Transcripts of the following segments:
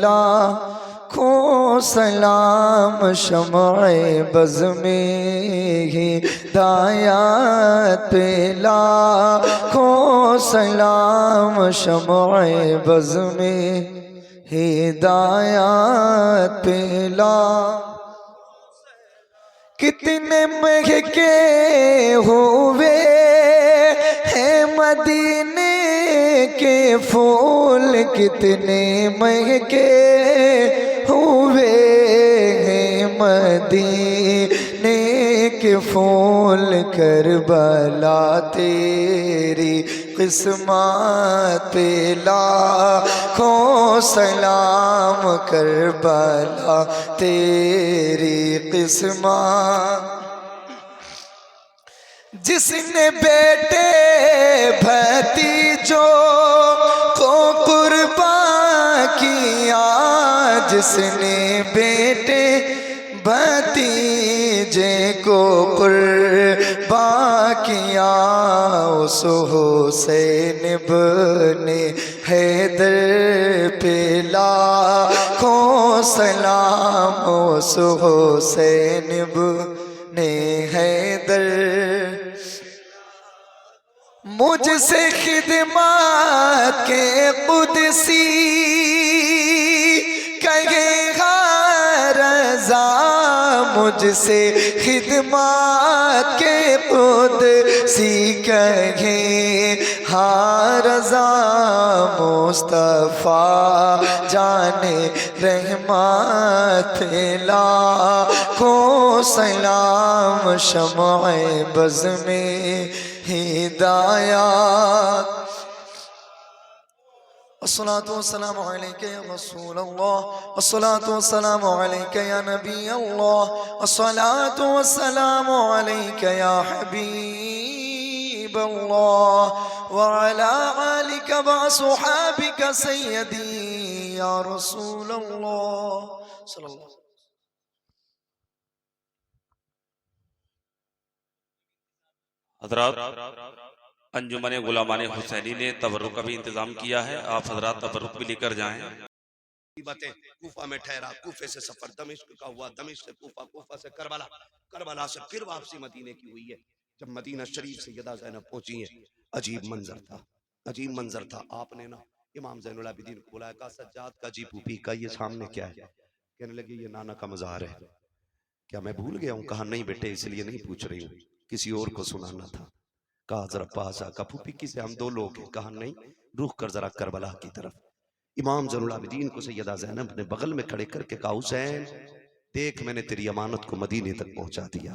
لاکھوں سلام شمع بز میں ہدایت پہ لاکھوں سلام شمع بز میں ہدایت پہ کتنے مہکے ہوئے ہیں مدینے کے پھول، کتنے مہکے ہوئے ہیں مدینے کے پھول، کربلا تیری قسمت پہ لاکھوں سلام، کربلا تیری قسمت۔ جس نے بیٹے بھتیجوں کو قربان کیا، جس نے بیٹے بھتیجے کو قربان کیا، اس حسین ابن حیدر پہ لاکھوں سلام، اس حسین ابن حیدر۔ مجھ سے خدمات کے قدسی کہے گا رضا، مجھ سے خدمات کے قدسی کہے ہاں رضا، مصطفیٰ جان رحمت لاکھوں سلام شمع بز میں ہدایات۔ الصلاة والسلام عليك يا رسول الله، الصلاة والسلام عليك يا نبي الله، الصلاة والسلام عليك يا حبيب الله، وعلى آلك وصحابك سيدي يا رسول الله صلى الله عليه وسلم۔ حضرات، انجمن غلامان حسینی نے تبرک کا بھی انتظام کیا ہے، آپ حضرات تبرک بھی لے کر جائیں۔ باتیں کوفہ میں ٹھہرا، کوفے سے سفر دمشق کا ہوا، دمشق سے کوفہ، کوفہ سے کربلا، کربلا سے پھر واپسی مدینے کی ہوئی ہے۔ جب مدینہ شریف سیدہ زینب پہنچی ہیں، عجیب منظر تھا، عجیب منظر تھا۔ آپ نے نا امام زین العابدین کو بلایا، کہا سجاد کا جی پھوپھی کا یہ سامنے کیا ہے؟ کہنے لگے یہ نانا کا مزار ہے۔ کیا میں بھول گیا ہوں؟ کہا نہیں بیٹے، اس لیے نہیں پوچھ رہی ہوں، کسی اور کو سنانا تھا۔ کہا ذرا پاس آ، کہا پھوپھی کسے؟ ہم دو لوگ ہیں۔ کہا نہیں، رخ کر ذرا کربلا کی طرف۔ امام زین العابدین کو سیدہ زینب نے بغل میں کھڑے کر کے کہا حسین دیکھ، میں نے تیری امانت کو مدینے تک پہنچا دیا،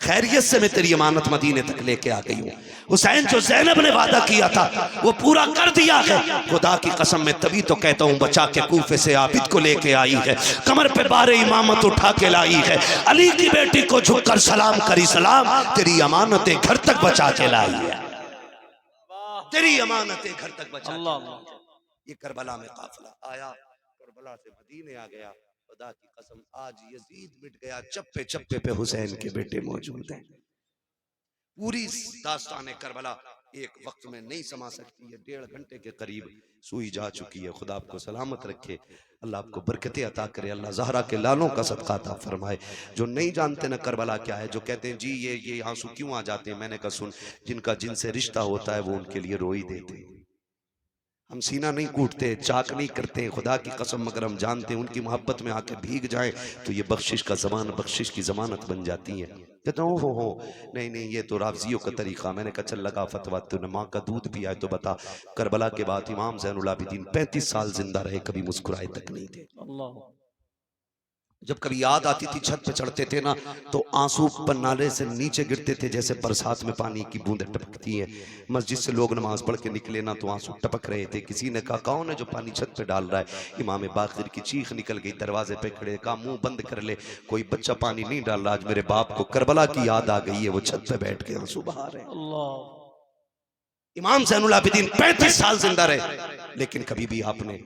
خیریت سے میں تیری امانت مدینے تک لے کے آ گئی ہوں۔ حسین جو زینب نے وعدہ کیا تھا وہ پورا کر دیا ہے، خدا کی قسم میں تبھی تو کہتا ہوں بچا کے کوفے سے عابد کو لے کے آئی ہے، کمر پہ بار امامت اٹھا کے لائی ہے، علی کی بیٹی کو جھک کر سلام کری سلام، تیری امانتیں گھر تک بچا کے لائی ہے، تیری امانتیں گھر تک بچا کے لائی ہے۔ یہ کربلا میں قافلہ آیا، کربلا سے مدینے آ گیا۔ خدا کی قسم آج یزید مٹ گیا، چپے چپے پہ حسین کے بیٹے موجود ہیں۔ پوری داستان کربلا ایک وقت میں نہیں سما سکتی ہے، 1.5 گھنٹے کے قریب سوئی جا چکی ہے۔ خدا آپ کو سلامت رکھے، اللہ آپ کو برکتیں عطا کرے، اللہ زہرا کے لالوں کا صدقہ عطا فرمائے۔ جو نہیں جانتے نا کربلا کیا ہے، جو کہتے ہیں جی یہ آنسو کیوں آ جاتے ہیں، میں نے کہا سن، جن کا جن سے رشتہ ہوتا ہے وہ ان کے لیے روئی دیتے ہیں۔ ہم سینہ نہیں کوٹتے، چاک نہیں کرتے، خدا کی قسم مگر ہم جانتے ہیں ان کی محبت میں آ کے بھیگ جائیں تو یہ بخشش کا زمان، بخشش کی ضمانت بن جاتی ہے۔ کہتے ہیں ہو نہیں یہ تو رافضیوں کا طریقہ۔ میں نے کہا چل لگا فتویٰ، تو نے ماں کا دودھ پیا ہے تو بتا۔ کربلا کے بعد امام زین العابدین 35 سال زندہ رہے، کبھی مسکرائے تک نہیں تھے۔ جب کبھی یاد آتی تھی چھت پہ چڑھتے تھے نا تو آنسو پنالے سے نیچے گرتے تھے جیسے برسات میں پانی کی بوندیں ٹپکتی ہیں۔ مسجد سے لوگ نماز پڑھ کے نکلے نا تو آنسو ٹپک رہے تھے۔ کسی نے کہا کون ہے جو پانی چھت پہ ڈال رہا ہے؟ امام باقر کی چیخ نکل گئی، دروازے پہ کھڑے، کہا منہ بند کر لے، کوئی بچہ پانی نہیں ڈال رہا، آج میرے باپ کو کربلا کی یاد آ گئی ہے، وہ چھت پہ بیٹھ کے آنسو بہا رہے ہیں۔ امام زین العابدین 35 سال زندہ رہے لیکن کبھی بھی آپ نے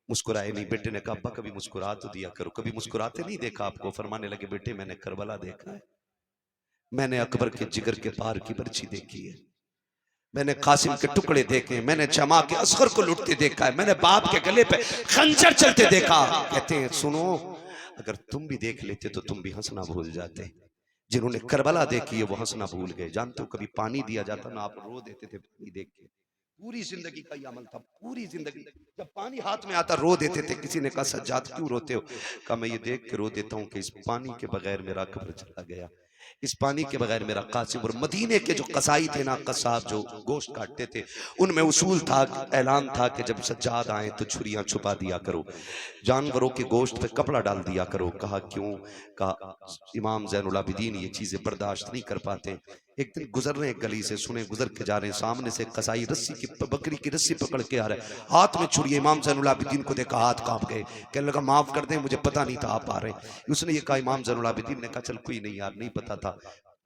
مسکرائے نہیں۔ بیٹے نے کہا ابا کبھی مسکرا تو دیا کرو، کبھی مسکراتے نہیں دیکھا آپ کو؟ فرمانے لگے بیٹے میں نے کربلا دیکھا ہے، میں نے اکبر کے جگر کے پار کی برچھی دیکھی ہے، میں نے قاسم کے ٹکڑے دیکھے، میں نے جماع کے اصغر کو لٹتے دیکھا ہے، میں نے باپ کے گلے پہ خنجر چلتے دیکھا. کہتے ہیں سنو، اگر تم بھی دیکھ لیتے تو تم بھی ہنسنا بھول جاتے. جنہوں نے کربلا دیکھی ہے وہ ہنسنا بھول گئے. جانتے ہو کبھی پانی دیا جاتا نا، آپ رو دیتے تھے پانی دیکھ کے. پوری زندگی کا یہ عمل تھا، پوری زندگی جب پانی ہاتھ میں آتا رو دیتے تھے. کسی نے کہا سجاد کیوں روتے ہو؟ کہا میں یہ دیکھ کے رو دیتا ہوں کہ اس پانی کے بغیر میرا قبر چلا گیا، اس پانی کے بغیر میرا قاسم. اور مدینے کے جو قصائی تھے نا، قصاب جو گوشت کاٹتے تھے، ان میں اصول تھا، اعلان تھا کہ جب سجاد آئیں تو چھریاں چھپا دیا کرو، جانوروں کے گوشت پہ کپڑا ڈال دیا کرو. کہا کیوں؟ کہا امام زین العابدین یہ چیزیں برداشت نہیں کر پاتے. ایک دن گزر رہے ہیں گلی سے، سنے گزر کے جا رہے ہیں، سامنے سے قصائی رسی کی بکری کی رسی پکڑ کے آ رہا ہے، ہاتھ میں چھری. امام زین العابدین کو دیکھا ہاتھ کانپ گئے، کہنے لگا معاف کر دیں مجھے پتہ نہیں تھا آپ آ رہے ہیں. اس نے یہ کہا، امام زین العابدین نے کہا چل کوئی نہیں یار، نہیں پتا تھا.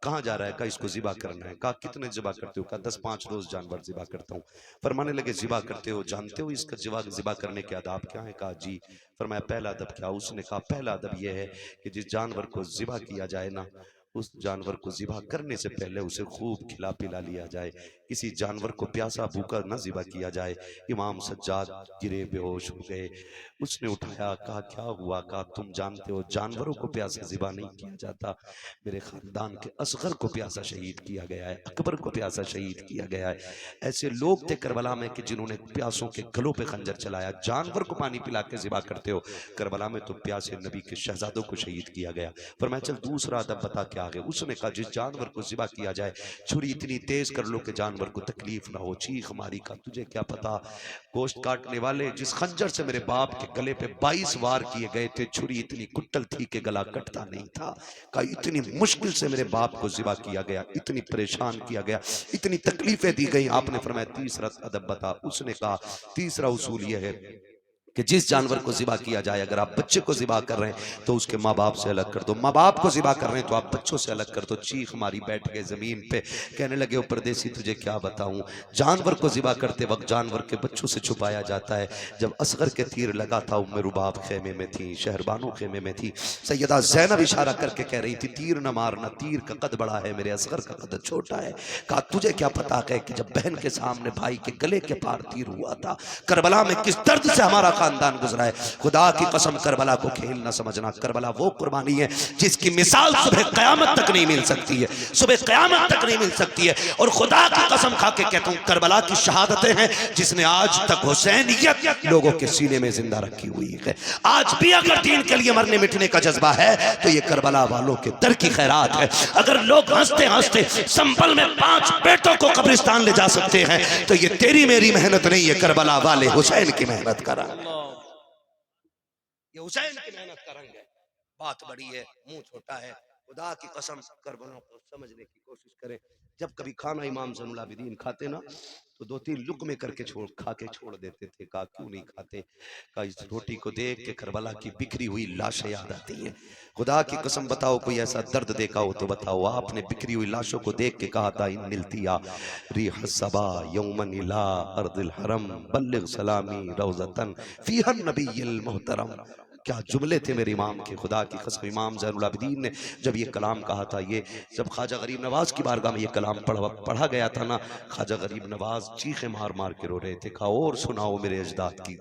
کہاں جا رہا ہے؟ کہا اس کو ذبح کرنا ہے. کہا کتنے ذبح کرتے ہو؟ کہا 10-5 روز جانور ذبح کرتا ہوں. فرمانے لگے ذبح کرتے ہو، جانتے ہو اس کا ذبح کرنے کے آداب کیا ہیں؟ کہا جی. فرمایا پہلا ادب کیا؟ اس نے کہا پہلا ادب یہ ہے کہ جس جانور کو ذبح کیا جائے نا، اس جانور کو ذبح کرنے سے پہلے اسے خوب کھلا پلا لیا جائے. کسی جانور کو پیاسا بھوکا نہ ذبح کیا جائے. امام سجاد گرے، بے ہوش ہو گئے. اس نے اٹھایا، کہا کیا ہوا؟ کہا تم جانتے ہو جانوروں کو پیاسا ذبح نہیں کیا جاتا، میرے خاندان کے اصغر کو پیاسا شہید کیا گیا ہے، اکبر کو پیاسا شہید کیا گیا ہے. ایسے لوگ تھے کربلا میں کہ جنہوں نے پیاسوں کے گلوں پہ خنجر چلایا. جانور کو پانی پلا کے ذبح کرتے ہو، کربلا میں تو پیاسے نبی کے شہزادوں کو شہید کیا گیا. فرمایا چل دوسرا ادب بتا کے آگے. اس نے کہا جس جانور کو ذبح کیا جائے چھری اتنی تیز کر لو کہ جانور کو تکلیف نہ ہو. چیخ ماری. کا تجھے کیا پتا گوشت کاٹنے والے جس خنجر سے میرے باپ کے گلے پہ 22 وار کیے گئے تھے، چھری اتنی کٹل تھی کہ گلا کٹتا نہیں تھا. کہا اتنی مشکل سے میرے باپ کو ذبح کیا گیا، اتنی پریشان کیا گیا، اتنی تکلیفیں دی گئی. آپ نے فرمایا تیسرا ادب بتا. اس نے کہا تیسرا اصول یہ ہے کہ جس جانور کو ذبح کیا جائے، اگر آپ بچے کو ذبح کر رہے ہیں تو اس کے ماں باپ سے الگ کر دو، ماں باپ کو ذبح کر رہے ہیں تو آپ بچوں سے الگ کر دو. چیخ ماری، بیٹھ گئے زمین پہ. کہنے لگے او پردیسی تجھے کیا بتاؤں، جانور کو ذبح کرتے وقت جانور کے بچوں سے چھپایا جاتا ہے. جب اصغر کے تیر لگا تھا ام رباب خیمے میں تھی، شہربانو خیمے میں تھی. سیدہ زینب اشارہ کر کے کہہ رہی تھی تیر نہ مارنا، تیر کا قد بڑا ہے، میرے اصغر کا قد چھوٹا ہے. کہا تجھے کیا پتا ہے کہ جب بہن کے سامنے بھائی کے گلے کے پار تیر ہوا تھا، کربلا میں کس درد سے ہمارا خاندان گزرا ہے. خدا کی قسم کربلا کو کھیل نہ سمجھنا. کربلا وہ قربانی ہے جس کی مثال صبح قیامت تک نہیں مل سکتی ہے، صبح قیامت تک نہیں مل سکتی ہے. اور خدا کی قسم کھا کے کہتا ہوں کربلا کی شہادتیں ہیں جس نے آج تک حسینیت لوگوں کے سینے میں زندہ رکھی ہوئی ہے. آج بھی اگر دین کے لیے مرنے مٹنے کا جذبہ ہے تو یہ کربلا والوں کے در کی خیرات ہے. اگر لوگ ہنستے ہنستے سنبل میں 5 بیٹوں کو قبرستان لے جا سکتے ہیں تو یہ تیری میری محنت نہیں، یہ کربلا والے حسین کی محنت کا رنگ، یہ حسین کی محنت کا رنگ ہے. بات بڑی ہے، منہ چھوٹا ہے. خدا کی قسم کربلا کو سمجھنے کی کوشش کریں. جب کبھی کھانا امام زین العابدین کھاتے نا تو 2-3 لقمے کر کے کھا کے چھوڑ دیتے تھے. کہا کیوں نہیں کھاتے؟ کہا اس روٹی کو دیکھ کے کربلا کی بکھری ہوئی لاشیں یاد آتی ہیں. خدا کی قسم بتاؤ کوئی ایسا درد دیکھا ہو تو بتاؤ. آپ نے بکھری ہوئی لاشوں کو دیکھ کے کہا تھا ان نلتیا ریح الصبا یومن الى ارض الحرم بلغ سلامی روزتن فیہا النبی المحترم. کیا جملے تھے میرے امام کے. خدا کی قسم امام زین العابدین نے جب یہ کلام کہا تھا، یہ جب خواجہ غریب نواز کی بارگاہ میں یہ کلام پڑھا گیا تھا نا، خواجہ غریب نواز چیخیں مار مار کے رو رہے تھے. کہا اور سناؤ میرے اجداد کی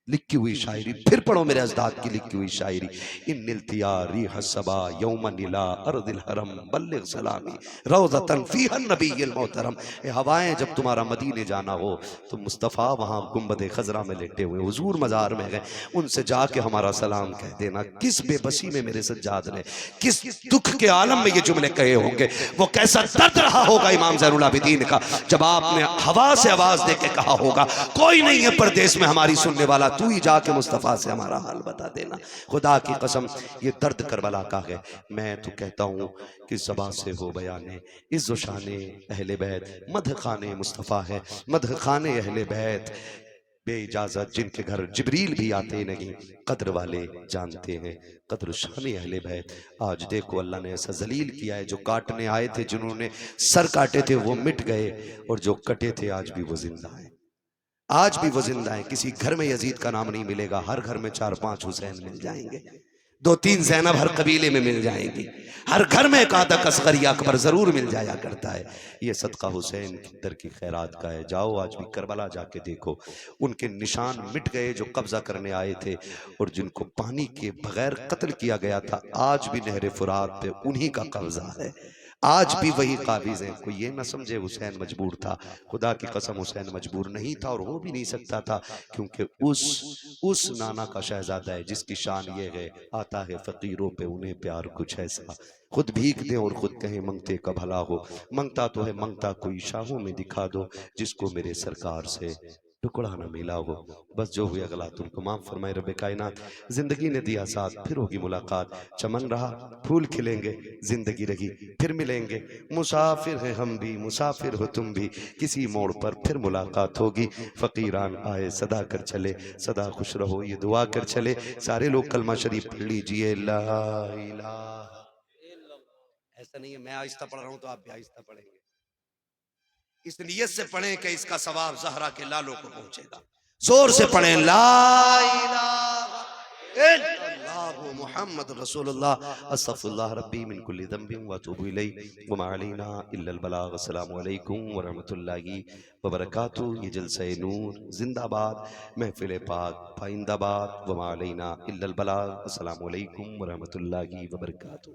لکھی ہوئی شاعری، پھر پڑھو میرے اجداد کی لکھی ہوئی شاعری. ان نلتیا ریح الصبا یوما الى ارض الحرم بلغ سلامی روضتن فیہا النبی المحترم. اے ہوائیں جب تمہارا مدینے جانا ہو تو مصطفیٰ وہاں گنبد خضرا میں لیٹے ہوئے حضور مزار میں گئے، ان سے جا کے ہمارا سلام کہہ دینا. کس بے بسی میں میرے سجاد نے کس دکھ کے عالم میں یہ جملے کہے ہوں گے، وہ کیسا درد رہا ہوگا امام زین العابدین کا جب آپ نے ہوا سے آواز دے کے کہا ہوگا کوئی نہیں ہے پردیس میں ہماری سننے والا، تو ہی جا کے مصطفیٰ سے ہمارا حال بتا دینا. خدا کی قسم یہ درد کربلا کا ہے. میں تو کہتا ہوں کہ زباں سے ہو بیانے عز و شان اہل بیت، مدح خان مصطفیٰ ہے، مدح خان اہل بیت. بے اجازت جن کے گھر جبریل بھی آتے نہیں، قدر والے جانتے ہیں قدر شان اہل بیت. آج دیکھو اللہ نے ایسا ذلیل کیا ہے، جو کاٹنے آئے تھے، جنہوں نے سر کاٹے تھے وہ مٹ گئے، اور جو کٹے تھے آج بھی وہ زندہ ہیں، آج بھی وہ زندہ ہیں. کسی گھر میں یزید کا نام نہیں ملے گا، ہر گھر میں 4-5 حسین مل جائیں گے. دو تین زینب ہر قبیلے میں مل جائیں گی، ہر گھر میں ایک آدھا اصغر یا اکبر ضرور مل جایا کرتا ہے۔ یہ صدقہ حسین کی در کی خیرات کا ہے۔ جاؤ آج بھی کربلا جا کے دیکھو، ان کے نشان مٹ گئے جو قبضہ کرنے آئے تھے اور جن کو پانی کے بغیر قتل کیا گیا تھا، آج بھی نہر فرات پہ انہی کا قبضہ ہے، آج بھی وہی قابض ہیں۔ کوئی یہ نہ سمجھے حسین مجبور تھا، خدا کی قسم حسین مجبور نہیں تھا اور ہو بھی نہیں سکتا تھا، کیونکہ اس نانا کا شہزادہ ہے جس کی شان یہ ہے، آتا ہے فقیروں پہ انہیں پیار کچھ ایسا، خود بھیک دیں اور خود کہیں منگتے کا بھلا ہو، منگتا تو ہے منگتا کوئی شاہوں میں دکھا دو، جس کو میرے سرکار سے ٹکڑا نہ ملا ہو۔ بس جو ہوئے غلط ان کو معاف فرمائے رب کائنات۔ زندگی نے دیا ساتھ، پھر ہوگی ملاقات، چمن رہا پھول کھلیں گے، زندگی رہی پھر ملیں گے، مسافر ہیں ہم بھی مسافر ہو تم بھی، کسی موڑ پر پھر ملاقات ہوگی۔ فقیران آئے صدا کر چلے، صدا خوش رہو یہ دعا کر چلے۔ سارے لوگ کلمہ شریف پڑھ لیجئے، لا الہ۔ ایسا نہیں ہے میں آہستہ پڑھ رہا ہوں تو آپ بھی آہستہ پڑھیں گے، اس نیت سے پڑھیں کہ اس کا ثواب زہرا کے لالوں کو پہنچے گا۔ زور سے پڑھیں، لا الہ الا اللہ محمد رسول اللہ، استغفر اللہ ربی من کل ذنب واتوب الیہ وما علینا الا البلاغ۔ السلام علیکم ورحمۃ اللہ وبرکاتہ۔ یہ جلسہ نور زندہ باد، محفل پاک پائندہ باد، وما علینا الا البلاغ۔ السلام علیکم ورحمۃ اللہ وبرکاتہ۔